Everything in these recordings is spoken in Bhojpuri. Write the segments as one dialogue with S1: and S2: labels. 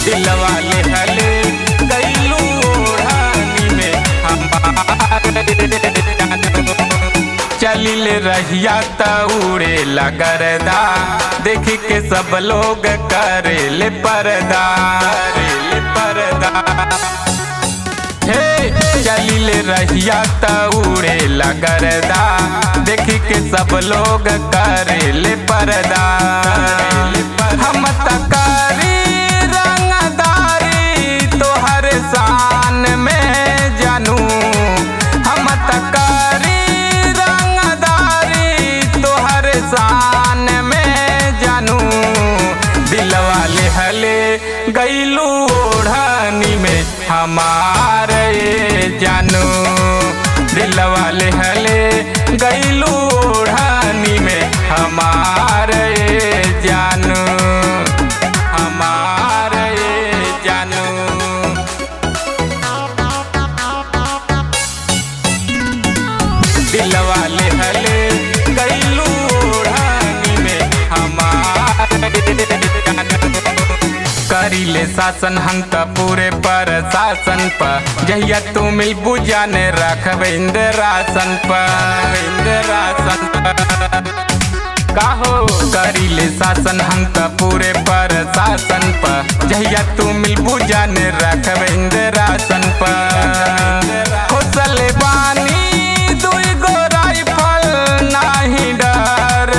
S1: दिलवा ले हले गईलू ओढ़ानी में हमारे जानू। चलिल रहिया त उड़े लगरदा देख के सब लोग करे ले पर्दा, करे पर्दा। हे चलिल रहिया त उड़े लगरदा देख के सब लोग करे ले पर्दा। हम तकारी रंगदारी तोहर शान में जानू, हम तकारी रंगदारी तोहर शान में जानू। दिलवा ले हले गईलू ओढ़ानी में हमारे जानू, दिलवा ले हले गईलू ओढ़ानी में हमारे जानू, हमारे जानू। दिलवा ले हले गईलू ओढ़ानी में हमारे जानू। करीले शासन हम त पूरे पर शासन पर जहिया तू मिल बुझाने रखब इंद्रासन पर, इंद्रासन पर। काहो करीले शासन हम त पूरे पर शासन पर जहिया तू मिल बुझाने रखब इंद्रासन पर। खोसले बानी दुई गो राइफल नाही डर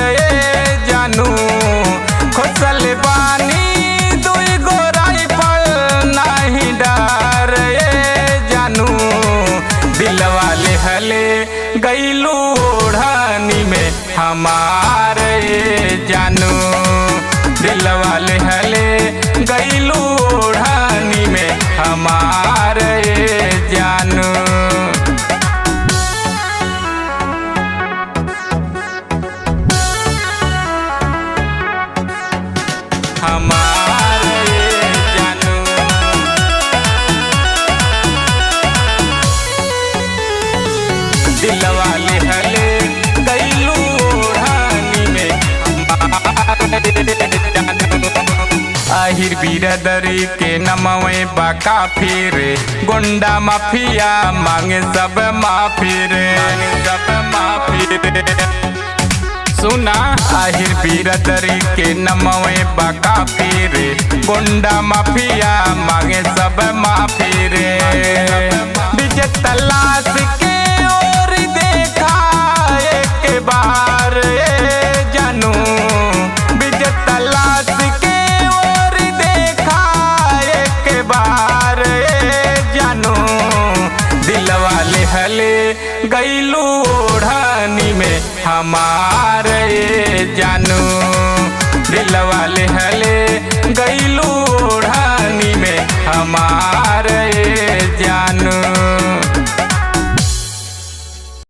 S1: जानू, खोसले बानी दिलवा ले हले गईलू ओढ़ानी में हमारे जानू, दिलवा ले हले गईलू ओढ़ानी में हमारे जानू। हमारे जानू दिलवा ले हले गईलू ओढ़ानी में आहिर बिरदरी के नमवे बाका फिर गुंडा माफिया मांगे सब माफी रे, सब माफी रे। सुना आहिर बिरदरी के नमवे बाका फिर गुंडा माफिया मांगे सब माफी रे। विजय तलाश के बार जानू, विजय तलाश के ओर देखा एक बार जानू। दिलवा ले हले गईलू ओढ़ानी में हमारे जानू, दिलवा ले